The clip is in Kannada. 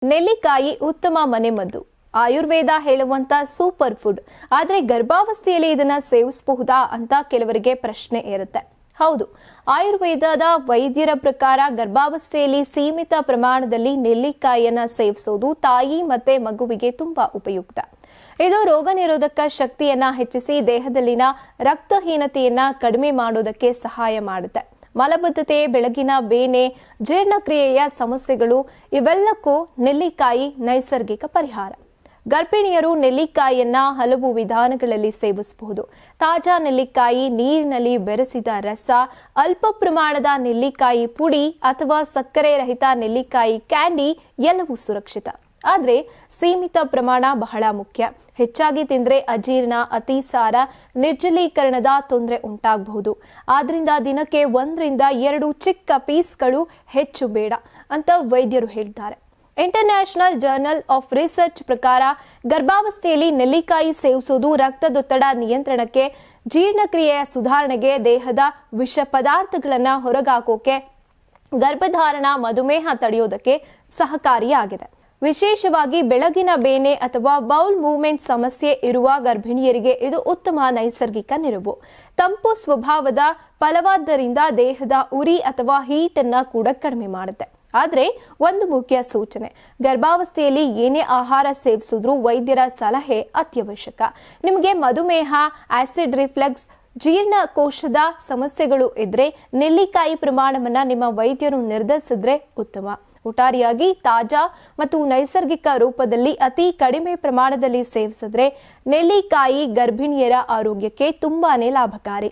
ನೆಲ್ಲಿಕಾಯಿ ಉತ್ತಮ ಮನೆಮದ್ದು. ಆಯುರ್ವೇದ ಹೇಳುವಂತ ಸೂಪರ್ ಫುಡ್. ಆದ್ರೆ ಗರ್ಭಾವಸ್ಥೆಯಲ್ಲಿ ಇದನ್ನ ಸೇವಿಸಬಹುದಾ ಅಂತ ಕೆಲವರಿಗೆ ಪ್ರಶ್ನೆ ಇರುತ್ತೆ. ಹೌದು, ಆಯುರ್ವೇದದ ವೈದ್ಯರ ಪ್ರಕಾರ ಗರ್ಭಾವಸ್ಥೆಯಲ್ಲಿ ಸೀಮಿತ ಪ್ರಮಾಣದಲ್ಲಿ ನೆಲ್ಲಿಕಾಯಿಯನ್ನ ಸೇವಿಸೋದು ತಾಯಿ ಮತ್ತೆ ಮಗುವಿಗೆ ತುಂಬಾ ಉಪಯುಕ್ತ. ಇದು ರೋಗ ನಿರೋಧಕ ಶಕ್ತಿಯನ್ನ ಹೆಚ್ಚಿಸಿ ದೇಹದಲ್ಲಿನ ರಕ್ತಹೀನತೆಯನ್ನ ಕಡಿಮೆ ಮಾಡೋದಕ್ಕೆ ಸಹಾಯ ಮಾಡುತ್ತೆ. ಮಲಬದ್ಧತೆ, ಬೆಳಗಿನ ಬೇನೆ, ಜೀರ್ಣಕ್ರಿಯೆಯ ಸಮಸ್ಯೆಗಳು ಇವೆಲ್ಲಕ್ಕೂ ನೆಲ್ಲಿಕಾಯಿ ನೈಸರ್ಗಿಕ ಪರಿಹಾರ. ಗರ್ಭಿಣಿಯರು ನೆಲ್ಲಿಕಾಯಿಯನ್ನ ಹಲವು ವಿಧಾನಗಳಲ್ಲಿ ಸೇವಿಸಬಹುದು. ತಾಜಾ ನೆಲ್ಲಿಕಾಯಿ, ನೀರಿನಲ್ಲಿ ಬೆರೆಸಿದ ರಸ, ಅಲ್ಪ ಪ್ರಮಾಣದ ನೆಲ್ಲಿಕಾಯಿ ಪುಡಿ ಅಥವಾ ಸಕ್ಕರೆ ರಹಿತ ನೆಲ್ಲಿಕಾಯಿ ಕ್ಯಾಂಡಿ ಎಲ್ಲವೂ ಸುರಕ್ಷಿತ. ಆದ್ರೆ ಸೀಮಿತ ಪ್ರಮಾಣ ಬಹಳ ಮುಖ್ಯ. ಹೆಚ್ಚಾಗಿ ತಿಂದ್ರೆ ಅಜೀರ್ಣ, ಅತಿಸಾರ, ನಿರ್ಜಲೀಕರಣದ ತೊಂದರೆ ಉಂಟಾಗಬಹುದು. ಆದ್ರಿಂದ ದಿನಕ್ಕೆ 1 ರಿಂದ 2 ಚಿಕ್ಕ ಪೀಸ್ಗಳು ಹೆಚ್ಚು ಬೇಡ ಅಂತ ವೈದ್ಯರು ಹೇಳ್ತಾರೆ. ಇಂಟರ್ನ್ಯಾಷನಲ್ ಜರ್ನಲ್ ಆಫ್ ರಿಸರ್ಚ್ ಪ್ರಕಾರ ಗರ್ಭಾವಸ್ಥೆಯಲ್ಲಿ ನೆಲ್ಲಿಕಾಯಿ ಸೇವಿಸುವುದು ರಕ್ತದೊತ್ತಡ ನಿಯಂತ್ರಣಕ್ಕೆ, ಜೀರ್ಣಕ್ರಿಯೆಯ ಸುಧಾರಣೆಗೆ, ದೇಹದ ವಿಷ ಪದಾರ್ಥಗಳನ್ನ ಹೊರಗಾಕೋಕೆ, ಗರ್ಭಧಾರಣ, ಮಧುಮೇಹ ತಡೆಯೋದಕ್ಕೆ ಸಹಕಾರಿಯಾಗಿದೆ. ವಿಶೇಷವಾಗಿ ಬೆಳಗಿನ ಬೇನೆ ಅಥವಾ ಬೌಲ್ ಮೂವ್ಮೆಂಟ್ ಸಮಸ್ಯೆ ಇರುವ ಗರ್ಭಿಣಿಯರಿಗೆ ಇದು ಉತ್ತಮ ನೈಸರ್ಗಿಕ ನೆರವು. ತಂಪು ಸ್ವಭಾವದ ಫಲವಾದ್ದರಿಂದ ದೇಹದ ಉರಿ ಅಥವಾ ಹೀಟ್ ಅನ್ನ ಕೂಡ ಕಡಿಮೆ ಮಾಡುತ್ತೆ. ಆದ್ರೆ ಒಂದು ಮುಖ್ಯ ಸೂಚನೆ, ಗರ್ಭಾವಸ್ಥೆಯಲ್ಲಿ ಏನೇ ಆಹಾರ ಸೇವಿಸಿದ್ರೂ ವೈದ್ಯರ ಸಲಹೆ ಅತ್ಯವಶ್ಯಕ. ನಿಮಗೆ ಮಧುಮೇಹ, ಆಸಿಡ್ ರಿಫ್ಲೆಕ್ಸ್, ಜೀರ್ಣಕೋಶದ ಸಮಸ್ಯೆಗಳು ಇದ್ರೆ ನೆಲ್ಲಿಕಾಯಿ ಪ್ರಮಾಣವನ್ನ ನಿಮ್ಮ ವೈದ್ಯರು ನಿರ್ಧರಿಸಿದ್ರೆ ಉತ್ತಮ. ಒಟ್ಟಾರೆಯಾಗಿ ತಾಜಾ ಮತ್ತು ನೈಸರ್ಗಿಕ ರೂಪದಲ್ಲಿ ಅತಿ ಕಡಿಮೆ ಪ್ರಮಾಣದಲ್ಲಿ ಸೇವಿಸಿದ್ರೆ ನೆಲ್ಲಿಕಾಯಿ ಗರ್ಭಿಣಿಯರ ಆರೋಗ್ಯಕ್ಕೆ ತುಂಬಾನೇ ಲಾಭಕಾರಿ.